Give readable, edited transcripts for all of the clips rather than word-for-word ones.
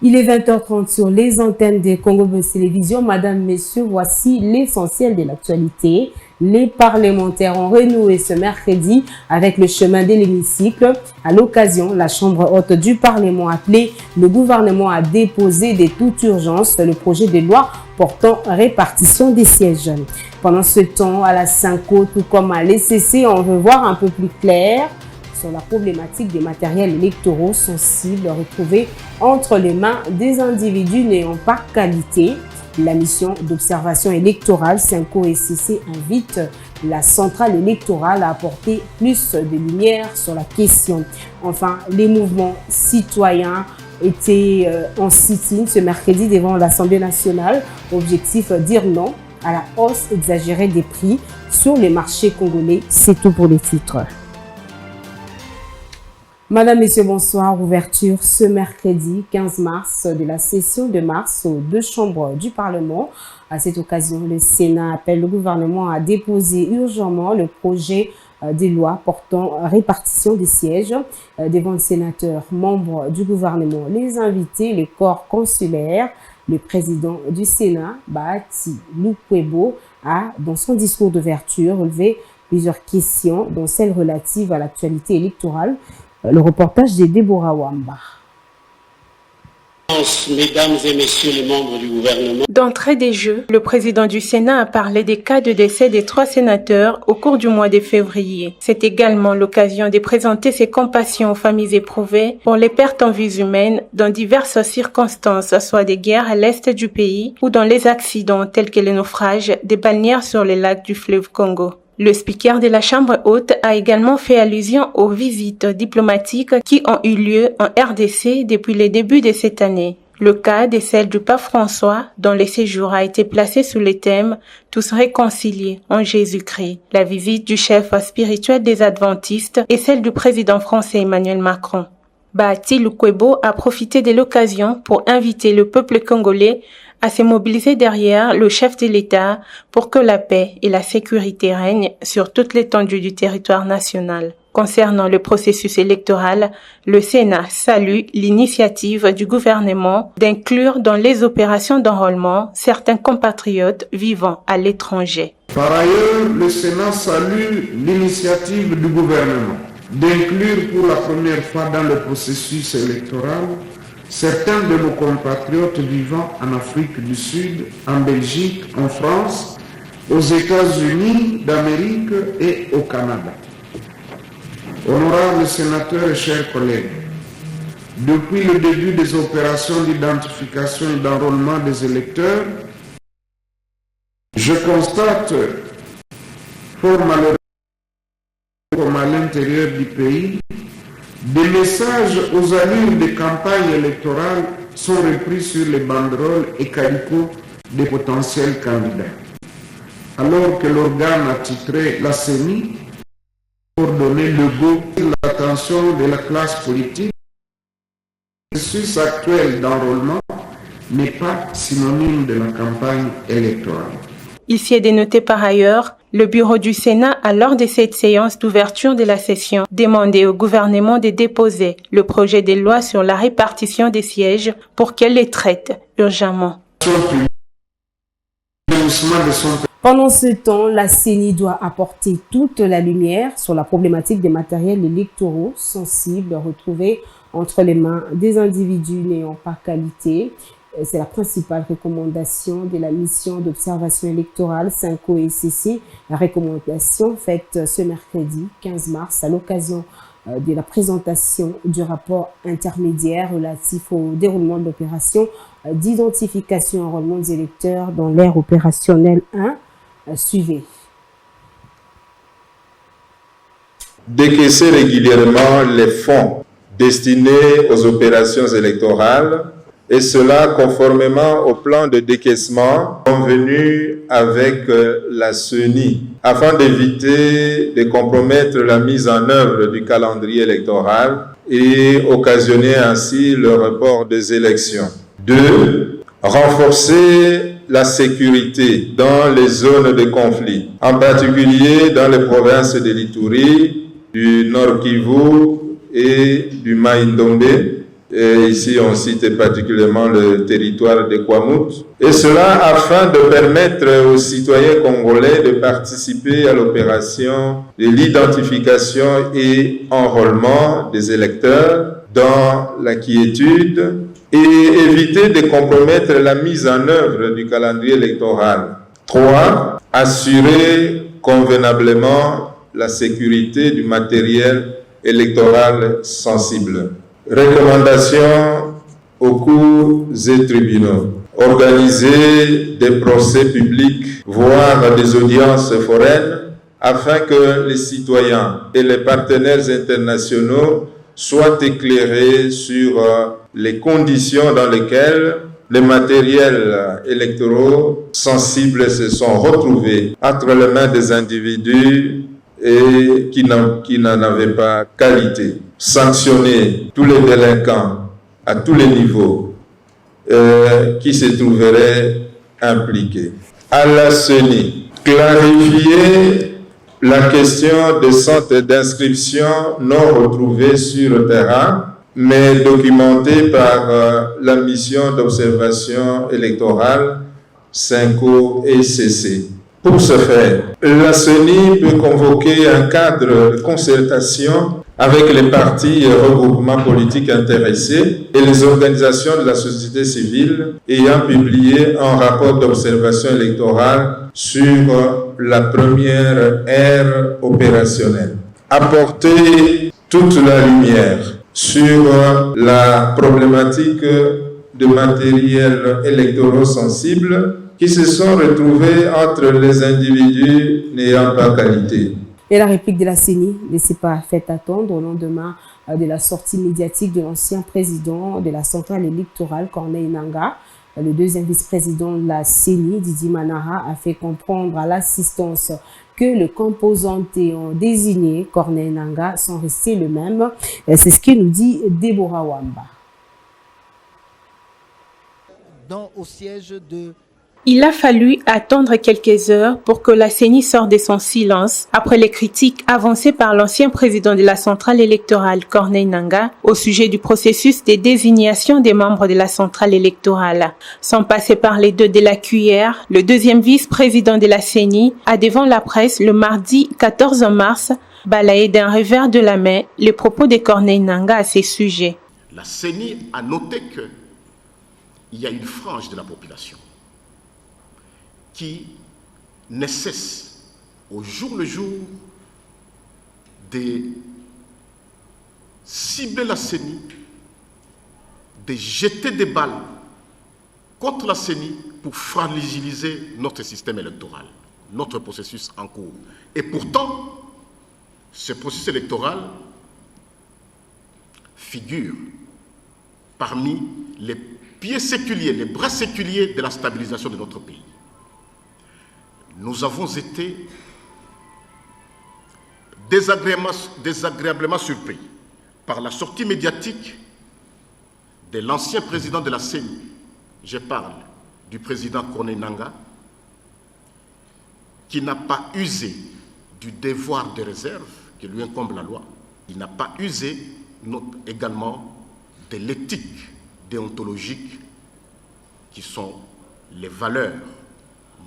Il est 20h30 sur les antennes des Congo Buzz Télévision. Madame, Messieurs, voici l'essentiel de l'actualité. Les parlementaires ont renoué ce mercredi avec le chemin de l'hémicycle. À l'occasion, la Chambre haute du Parlement a appelé le gouvernement à déposer de toute urgence le projet de loi portant répartition des sièges. Pendant ce temps, à la Synco, tout comme à l'ECC, on veut voir un peu plus clair sur la problématique des matériels électoraux sensibles retrouvés entre les mains des individus n'ayant pas qualité. La mission d'observation électorale Synco et ECC invite la centrale électorale à apporter plus de lumière sur la question. Enfin, les mouvements citoyens étaient en sit-in ce mercredi devant l'Assemblée nationale. Objectif, dire non à la hausse exagérée des prix sur les marchés congolais. C'est tout pour les titres. Madame, Messieurs, bonsoir. Ouverture ce mercredi 15 mars de la session de mars aux deux chambres du Parlement. À cette occasion, le Sénat appelle le gouvernement à déposer urgemment le projet de loi portant répartition des sièges devant le sénateur, membres du gouvernement, les invités, les corps consulaires. Le président du Sénat, Bahati Lukwebo, a, dans son discours d'ouverture, relevé plusieurs questions, dont celle relative à l'actualité électorale. Le reportage de Deborah Wamba. Mesdames et messieurs les membres du gouvernement. D'entrée des jeux, le président du Sénat a parlé des cas de décès des 3 sénateurs au cours du mois de février. C'est également l'occasion de présenter ses compassions aux familles éprouvées pour les pertes en vies humaines dans diverses circonstances, soit des guerres à l'est du pays ou dans les accidents tels que les naufrages des balnéaires sur les lacs du fleuve Congo. Le speaker de la Chambre haute a également fait allusion aux visites diplomatiques qui ont eu lieu en RDC depuis le début de cette année. Le cas de celle du pape François, dont le séjour a été placé sous le thème « Tous réconciliés en Jésus-Christ », la visite du chef spirituel des Adventistes et celle du président français Emmanuel Macron. Bahati Lukwebo a profité de l'occasion pour inviter le peuple congolais à se mobiliser derrière le chef de l'État pour que la paix et la sécurité règnent sur toute l'étendue du territoire national. Concernant le processus électoral, le Sénat salue l'initiative du gouvernement d'inclure dans les opérations d'enrôlement certains compatriotes vivant à l'étranger. Par ailleurs, le Sénat salue l'initiative du gouvernement d'inclure pour la première fois dans le processus électoral certains de nos compatriotes vivant en Afrique du Sud, en Belgique, en France, aux États-Unis d'Amérique et au Canada. Honorables sénateurs et chers collègues, depuis le début des opérations d'identification et d'enrôlement des électeurs, je constate fort malheureusement comme à l'intérieur du pays, des messages aux allures des campagnes électorales sont repris sur les banderoles et calicots des potentiels candidats. Alors que l'organe attitré, la CENI, pour donner le goût et l'attention de la classe politique, le processus actuel d'enrôlement n'est pas synonyme de la campagne électorale. Il s'y est dénoté par ailleurs, le bureau du Sénat a lors de cette séance d'ouverture de la session demandé au gouvernement de déposer le projet de loi sur la répartition des sièges pour qu'elle les traite urgemment. Pendant ce temps, la CENI doit apporter toute la lumière sur la problématique des matériels électoraux sensibles retrouvés entre les mains des individus n'ayant pas qualité. C'est la principale recommandation de la mission d'observation électorale Synco et ECC. La recommandation faite ce mercredi 15 mars à l'occasion de la présentation du rapport intermédiaire relatif au déroulement de l'opération d'identification et enrôlement des électeurs dans l'ère opérationnelle 1. Suivez. Décaisser régulièrement les fonds destinés aux opérations électorales, et cela conformément au plan de décaissement convenu avec la CENI, afin d'éviter de compromettre la mise en œuvre du calendrier électoral et occasionner ainsi le report des élections. 2. Renforcer la sécurité dans les zones de conflit, en particulier dans les provinces de l'Ituri, du Nord Kivu et du Mai-Ndombe, Et ici, on cite particulièrement le territoire de Kwamut. Et cela afin de permettre aux citoyens congolais de participer à l'opération de l'identification et enrôlement des électeurs dans la quiétude et éviter de compromettre la mise en œuvre du calendrier électoral. 3. Assurer convenablement la sécurité du matériel électoral sensible. Recommandations aux cours et tribunaux. Organiser des procès publics, voire des audiences foraines, afin que les citoyens et les partenaires internationaux soient éclairés sur les conditions dans lesquelles les matériels électoraux sensibles se sont retrouvés entre les mains des individus et qui n'en avaient pas qualité. Sanctionner tous les délinquants à tous les niveaux qui se trouveraient impliqués. À la CENI, clarifier la question des centres d'inscription non retrouvés sur le terrain, mais documentés par la mission d'observation électorale CENCO et CC. Pour ce faire, la CENI peut convoquer un cadre de concertation avec les partis et regroupements politiques intéressés et les organisations de la société civile ayant publié un rapport d'observation électorale sur la première ère opérationnelle. Apporter toute la lumière sur la problématique de matériel électoraux sensibles qui se sont retrouvés entre les individus n'ayant pas qualité. Et la réplique de la CENI ne s'est pas fait attendre au lendemain de la sortie médiatique de l'ancien président de la centrale électorale, Corneille Nangaa. Le deuxième vice-président de la CENI, Didi Manara, a fait comprendre à l'assistance que les composantés désignés, Corneille Nangaa, sont restés les mêmes. C'est ce que nous dit Deborah Wamba. Au siège de... Il a fallu attendre quelques heures pour que la CENI sorte de son silence après les critiques avancées par l'ancien président de la centrale électorale, Corneille Nangaa, au sujet du processus de désignation des membres de la centrale électorale. Sans passer par les deux de la cuillère, le deuxième vice-président de la CENI a devant la presse le mardi 14 mars balayé d'un revers de la main les propos de Corneille Nangaa à ces sujets. La CENI a noté qu'il y a une frange de la population qui ne cesse au jour le jour de cibler la CENI, de jeter des balles contre la CENI pour fragiliser notre système électoral, notre processus en cours. Et pourtant, ce processus électoral figure parmi les pieds séculiers, les bras séculiers de la stabilisation de notre pays. Nous avons été désagréablement surpris par la sortie médiatique de l'ancien président de la CENI. Je parle du président Corneille Nangaa, qui n'a pas usé du devoir de réserve qui lui incombe la loi. Il n'a pas usé également de l'éthique déontologique qui sont les valeurs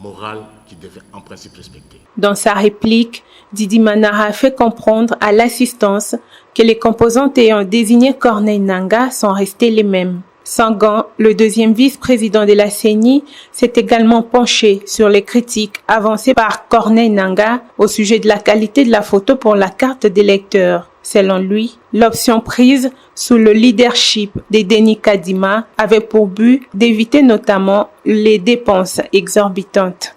morale qui devait en principe respecter. Dans sa réplique, Didi Manara a fait comprendre à l'assistance que les composantes ayant désigné Corneille Nangaa sont restées les mêmes. Sangan, le deuxième vice-président de la CENI, s'est également penché sur les critiques avancées par Corneille Nangaa au sujet de la qualité de la photo pour la carte d'électeur. Selon lui, l'option prise sous le leadership de Denis Kadima avait pour but d'éviter notamment les dépenses exorbitantes.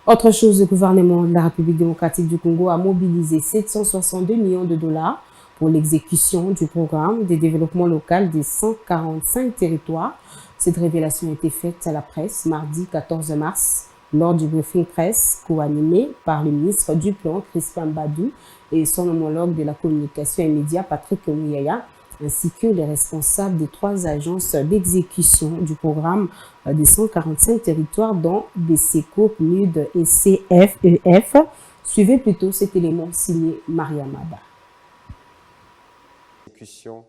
Autre chose, le gouvernement de la République démocratique du Congo a mobilisé 762 millions de dollars pour l'exécution du programme de développement local des 145 territoires. Cette révélation a été faite à la presse mardi 14 mars lors du briefing presse co-animé par le ministre du Plan, Crispin Badou, et son homologue de la communication et médias, Patrick Mouyaya, ainsi que les responsables des 3 agences d'exécution du programme des 145 territoires, dont BCECO, PNUD et CFEF. Suivez plutôt cet élément signé Maria Mada. l'exécution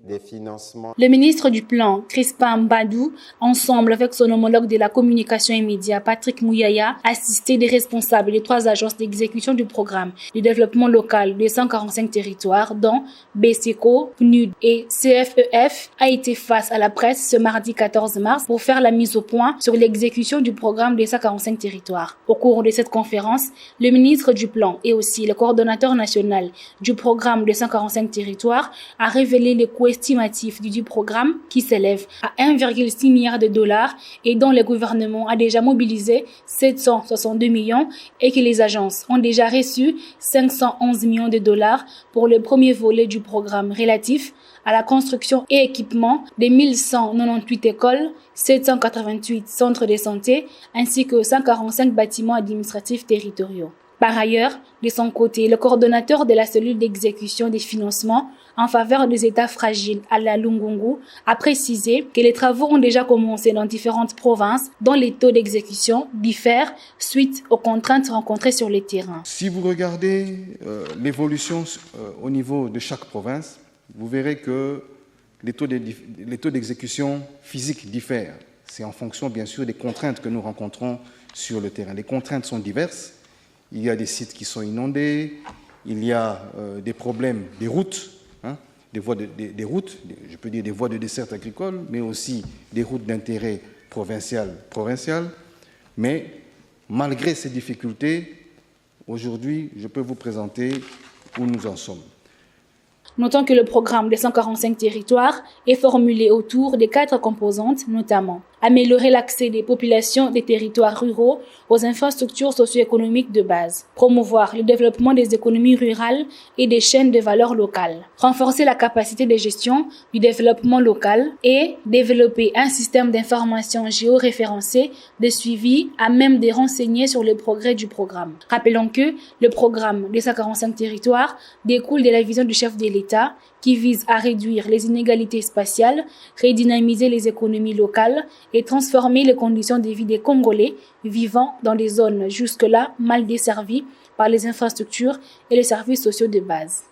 des financements. Le ministre du Plan, Crispin Mbadou, ensemble avec son homologue de la communication et médias, Patrick Mouyaya, assisté des responsables des 3 agences d'exécution du programme de développement local de 145 territoires, dont BCECO, PNUD et CFEF, a été face à la presse ce mardi 14 mars pour faire la mise au point sur l'exécution du programme des 145 territoires. Au cours de cette conférence, le ministre du Plan et aussi le coordonnateur national du programme des 145 territoires a révélé les coûts estimatif du programme qui s'élève à 1,6 milliard de dollars et dont le gouvernement a déjà mobilisé 762 millions et que les agences ont déjà reçu 511 millions de dollars pour le premier volet du programme relatif à la construction et équipement de 1198 écoles, 788 centres de santé ainsi que 145 bâtiments administratifs territoriaux. Par ailleurs, de son côté, le coordonnateur de la cellule d'exécution des financements en faveur des États fragiles à la Lungungu a précisé que les travaux ont déjà commencé dans différentes provinces dont les taux d'exécution diffèrent suite aux contraintes rencontrées sur le terrain. Si vous regardez l'évolution au niveau de chaque province, vous verrez que les taux d'exécution physique diffèrent. C'est en fonction bien sûr des contraintes que nous rencontrons sur le terrain. Les contraintes sont diverses. Il y a des sites qui sont inondés, il y a des problèmes des routes, des routes, je peux dire des voies de desserte agricole, mais aussi des routes d'intérêt provincial. Mais malgré ces difficultés, aujourd'hui, je peux vous présenter où nous en sommes. Notons que le programme des 145 territoires est formulé autour des 4 composantes, notamment améliorer l'accès des populations des territoires ruraux aux infrastructures socio-économiques de base, promouvoir le développement des économies rurales et des chaînes de valeur locales, renforcer la capacité de gestion du développement local et développer un système d'information géoréférencé de suivi à même de renseigner sur le progrès du programme. Rappelons que le programme des 145 territoires découle de la vision du chef de l'État qui vise à réduire les inégalités spatiales, redynamiser les économies locales et transformer les conditions de vie des Congolais vivant dans des zones jusque-là mal desservies par les infrastructures et les services sociaux de base.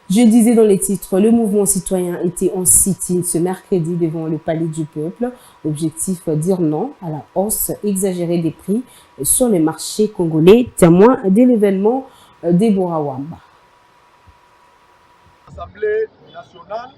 Je disais dans les titres, le mouvement citoyen était en sit-in ce mercredi devant le Palais du Peuple. Objectif, dire non à la hausse exagérée des prix sur les marchés congolais, témoin de l'événement Deborah Wamba. L'Assemblée nationale.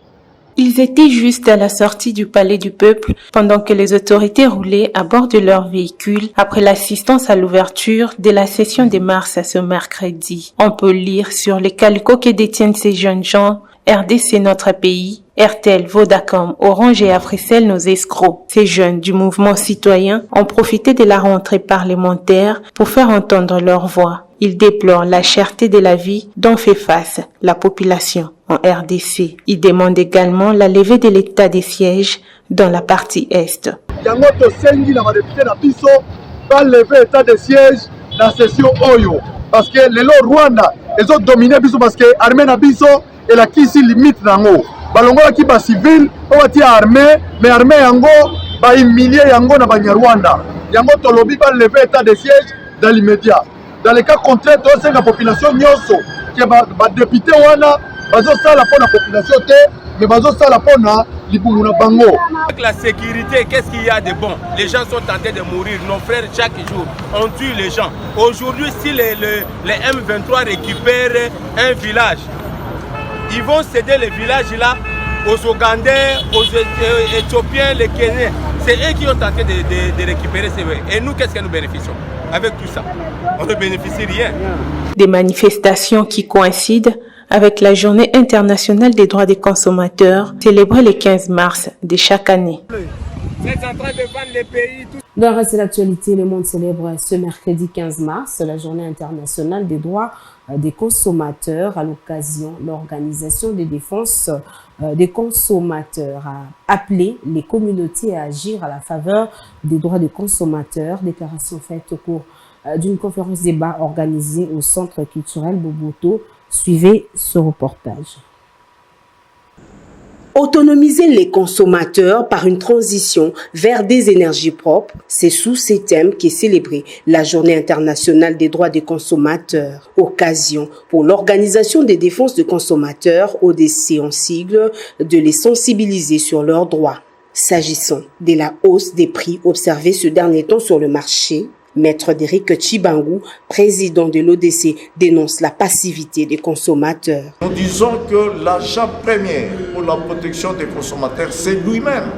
Ils étaient juste à la sortie du Palais du Peuple pendant que les autorités roulaient à bord de leurs véhicules après l'assistance à l'ouverture de la session de mars à ce mercredi. On peut lire sur les calicots que détiennent ces jeunes gens: RDC notre pays, RTL, Vodacom, Orange et Africell nos escrocs. Ces jeunes du mouvement citoyen ont profité de la rentrée parlementaire pour faire entendre leur voix. Ils déplorent la cherté de la vie dont fait face la population en RDC. Ils demandent également la levée de l'état des sièges dans la partie Est. Yango tosengi na badepute na biso ba lever état de siège na session oyo parce que lelo Rwanda ezo dominer biso parce que armée na biso ela kisi limite nango balongola ki ba civil o bati armée mais armée yango ba humilier yango na banyarwanda yango tolobi ba lever état de siège dans l'immédiat. Dans les cas contraires, la population nyonso que ba député wana bazo sala pour la population mais bazo sala pour na libumu na bango. Avec la sécurité, qu'est-ce qu'il y a de bon? Les gens sont tentés de mourir. Nos frères chaque jour, on tue les gens. Aujourd'hui, si les M23 récupèrent un village, ils vont céder les villages là aux Ougandais, aux Éthiopiens, les Kenyans. C'est eux qui ont tenté de récupérer ces biens. Et nous, qu'est-ce que nous bénéficions avec tout ça? On ne bénéficie rien. Des manifestations qui coïncident avec la Journée internationale des droits des consommateurs, célébrée le 15 mars de chaque année. Dans le reste de l'actualité, le monde célèbre ce mercredi 15 mars la Journée internationale des droits des consommateurs. À l'occasion, l'Organisation de défense des consommateurs a appelé les communautés à agir à la faveur des droits des consommateurs. Déclaration faite au cours d'une conférence débat organisée au Centre culturel Boboto. Suivez ce reportage. Autonomiser les consommateurs par une transition vers des énergies propres, c'est sous ces thèmes qu'est célébrée la Journée internationale des droits des consommateurs. Occasion pour l'Organisation des défenses de consommateurs, ODC en sigle, de les sensibiliser sur leurs droits. S'agissant de la hausse des prix observée ce dernier temps sur le marché, Maître Derek Chibangu, président de l'ODC, dénonce la passivité des consommateurs. Nous disons que l'agent premier pour la protection des consommateurs, c'est lui-même.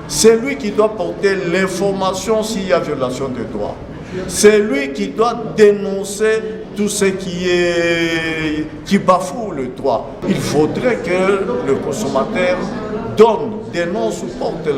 C'est lui qui doit porter l'information s'il y a violation des droits. C'est lui qui doit dénoncer tout ce qui bafoue le droit. Il faudrait que le consommateur dénonce ou porte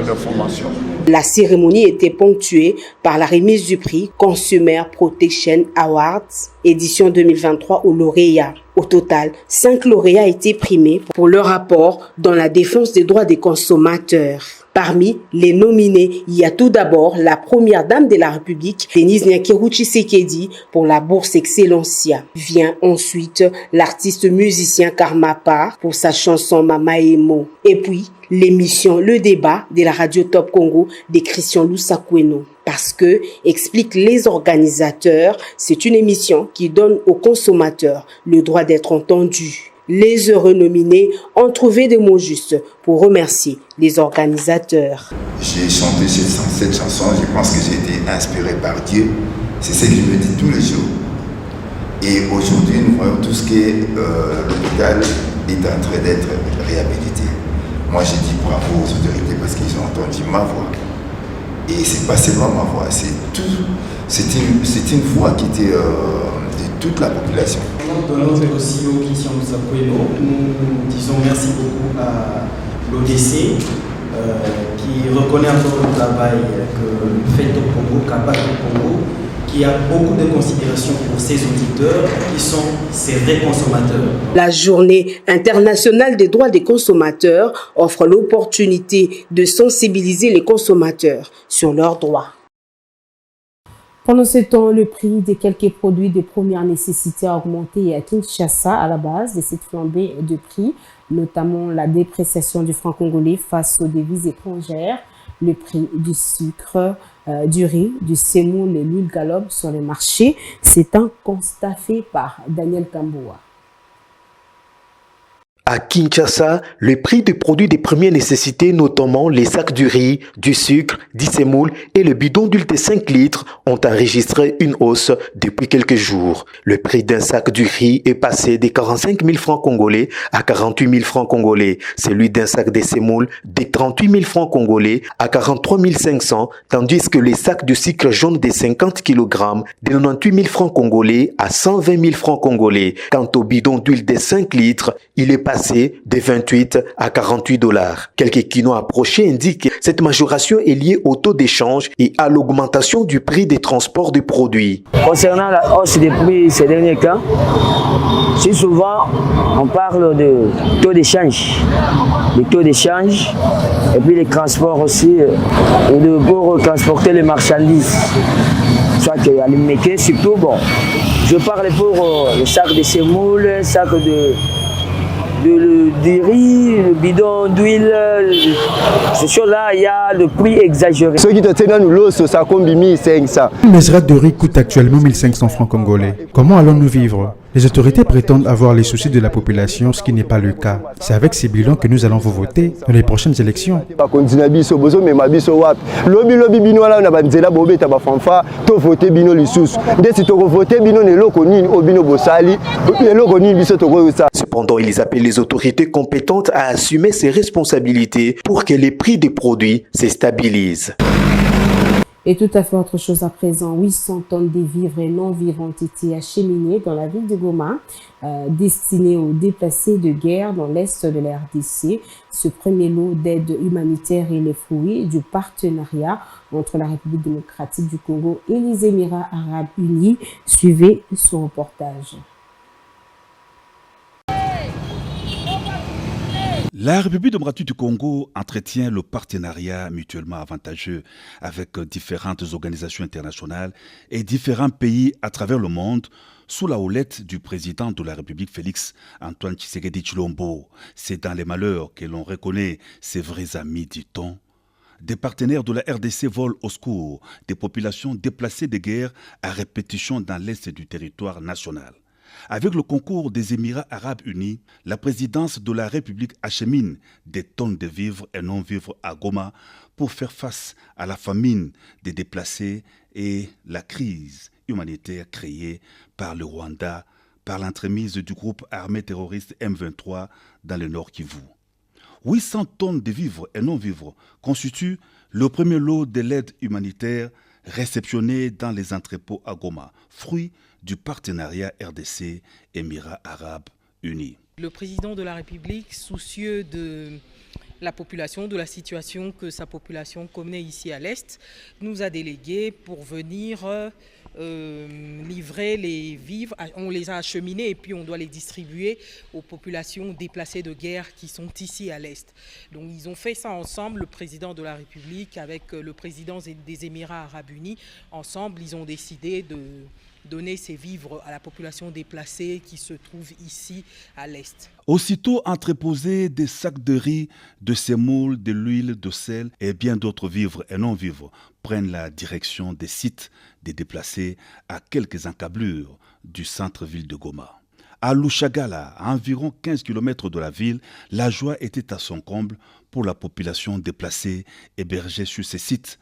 l'information. La cérémonie était ponctuée par la remise du prix Consumer Protection Awards, édition 2023 aux lauréats. Au total, 5 lauréats étaient primés pour leur apport dans la défense des droits des consommateurs. Parmi les nominés, il y a tout d'abord la première dame de la République, Denise Nyakeru Tshisekedi, pour la bourse Excellencia. Vient ensuite l'artiste musicien Karmapa pour sa chanson Mama Emo. Et puis, l'émission Le Débat de la radio Top Congo de Christian Lusakweno. Parce que, expliquent les organisateurs, c'est une émission qui donne aux consommateurs le droit d'être entendus. Les heureux nominés ont trouvé des mots justes pour remercier les organisateurs. J'ai chanté cette chanson, je pense que j'ai été inspiré par Dieu. C'est ce que je me dis tous les jours. Et aujourd'hui, nous voyons tout ce que l'hôpital est en train d'être réhabilité. Moi, j'ai dit bravo aux autorités parce qu'ils ont entendu ma voix. Et c'est pas seulement ma voix, c'est une voix qui était de toute la population. Dans notre CEO Christian Lusakweno, nous disons merci beaucoup à l'ODC qui reconnaît encore le travail que fait au Congo, capable au Congo, qui a beaucoup de considération pour ses auditeurs qui sont ses vrais consommateurs. La Journée internationale des droits des consommateurs offre l'opportunité de sensibiliser les consommateurs sur leurs droits. Pendant ce temps, le prix de quelques produits de première nécessité a augmenté à Kinshasa à la base de cette flambée de prix, notamment la dépréciation du franc congolais face aux devises étrangères. Le prix du sucre, du riz, du semoule et l'huile galope sur les marchés. C'est un constat fait par Daniel Kamboua. À Kinshasa, le prix des produits de première nécessité, notamment les sacs du riz, du sucre, du semoule et le bidon d'huile de 5 litres, ont enregistré une hausse depuis quelques jours. Le prix d'un sac du riz est passé de 45 000 francs congolais à 48 000 francs congolais. Celui d'un sac de semoule de 38 000 francs congolais à 43 500, tandis que les sacs de sucre jaune de 50 kg de 98 000 francs congolais à 120 000 francs congolais. Quant au bidon d'huile de 5 litres, il est passé de 28 à 48 $. Quelques kinos approchés indiquent que cette majoration est liée au taux d'échange et à l'augmentation du prix des transports de produits. Concernant la hausse des prix ces derniers temps, si souvent on parle de taux d'échange, et puis les transports aussi, pour transporter les marchandises, soit qu'il y a les méquets, surtout bon. Je parle pour le sac de semoule, le sac de riz, le bidon d'huile, ces choses-là, il y a le prix exagéré. Ceux qui te tiennent nous l'os, ça coûte 1500. Une mesrate de riz coûte actuellement 1500 francs congolais. Comment allons-nous vivre? Les autorités prétendent avoir les soucis de la population, ce qui n'est pas le cas. C'est avec ces bilans que nous allons vous voter dans les prochaines élections. Cependant, ils appellent les autorités compétentes à assumer ces responsabilités pour que les prix des produits se stabilisent. Et tout à fait autre chose à présent, 800 tonnes de vivres et non-vivres ont été acheminées dans la ville de Goma, destinées aux déplacés de guerre dans l'est de la RDC. Ce premier lot d'aide humanitaire est le fruit du partenariat entre la République démocratique du Congo et les Émirats arabes unis. Suivez ce reportage. La République démocratique du Congo entretient le partenariat mutuellement avantageux avec différentes organisations internationales et différents pays à travers le monde sous la houlette du président de la République Félix Antoine Tshisekedi Tshilombo. C'est dans les malheurs que l'on reconnaît ses vrais amis, dit-on. Des partenaires de la RDC volent au secours des populations déplacées de guerre à répétition dans l'est du territoire national. Avec le concours des Émirats arabes unis, la présidence de la République achemine des tonnes de vivres et non-vivres à Goma pour faire face à la famine des déplacés et la crise humanitaire créée par le Rwanda par l'entremise du groupe armé terroriste M23 dans le Nord Kivu. 800 tonnes de vivres et non-vivres constituent le premier lot de l'aide humanitaire réceptionnée dans les entrepôts à Goma, fruit du partenariat RDC Émirats arabes unis. Le président de la République, soucieux de la population, de la situation que sa population connaît ici à l'Est, nous a délégués pour venir livrer les vivres. On les a acheminés et puis on doit les distribuer aux populations déplacées de guerre qui sont ici à l'Est. Donc ils ont fait ça ensemble, le président de la République avec le président des Émirats arabes unis. Ensemble, ils ont décidé de donner ces vivres à la population déplacée qui se trouve ici à l'Est. Aussitôt entreposés des sacs de riz, de semoule, de l'huile, de sel et bien d'autres vivres et non-vivres prennent la direction des sites des déplacés à quelques encablures du centre-ville de Goma. À Lushagala, à environ 15 km de la ville, la joie était à son comble pour la population déplacée hébergée sur ces sites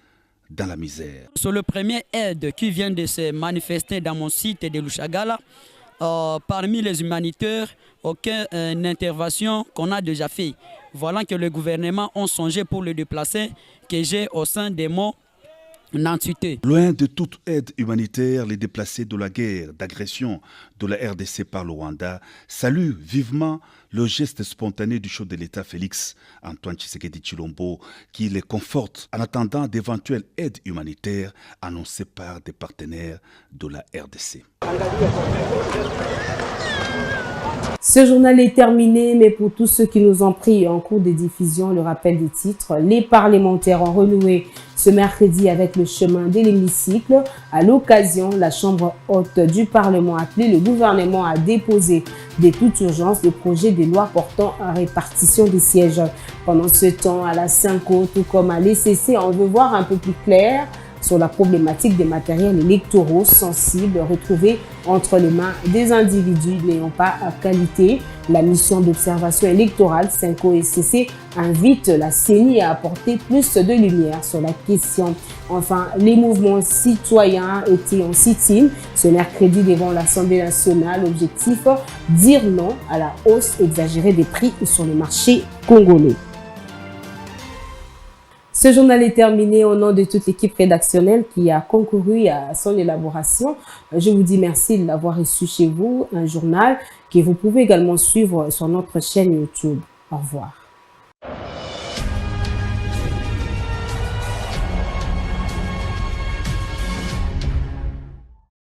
dans la misère. C'est le premier aide qui vient de se manifester dans mon site de Lushagala. Parmi les humanitaires, aucune intervention qu'on a déjà fait. Voilà que le gouvernement a songé pour le déplacer, que j'ai au sein de mon entité. Loin de toute aide humanitaire, les déplacés de la guerre, d'agression de la RDC par le Rwanda saluent vivement le geste spontané du chef de l'État Félix Antoine Tshisekedi Tshilombo qui les conforte en attendant d'éventuelles aides humanitaires annoncées par des partenaires de la RDC. Ce journal est terminé, mais pour tous ceux qui nous ont pris en cours de diffusion, le rappel des titres, les parlementaires ont renoué ce mercredi avec le chemin de l'hémicycle. À l'occasion, la Chambre haute du Parlement a appelé le gouvernement à déposer de toute urgence le projet de loi portant à répartition des sièges. Pendant ce temps, à la Cinco, tout comme à l'ECC, on veut voir un peu plus clair sur la problématique des matériels électoraux sensibles retrouvés entre les mains des individus n'ayant pas qualité. La mission d'observation électorale Cinco ECC invite la CENI à apporter plus de lumière sur la question. Enfin, les mouvements citoyens étaient en sit-in ce mercredi devant l'Assemblée nationale. Objectif, dire non à la hausse exagérée des prix sur le marché congolais. Ce journal est terminé au nom de toute l'équipe rédactionnelle qui a concouru à son élaboration. Je vous dis merci de l'avoir reçu chez vous, un journal que vous pouvez également suivre sur notre chaîne YouTube. Au revoir.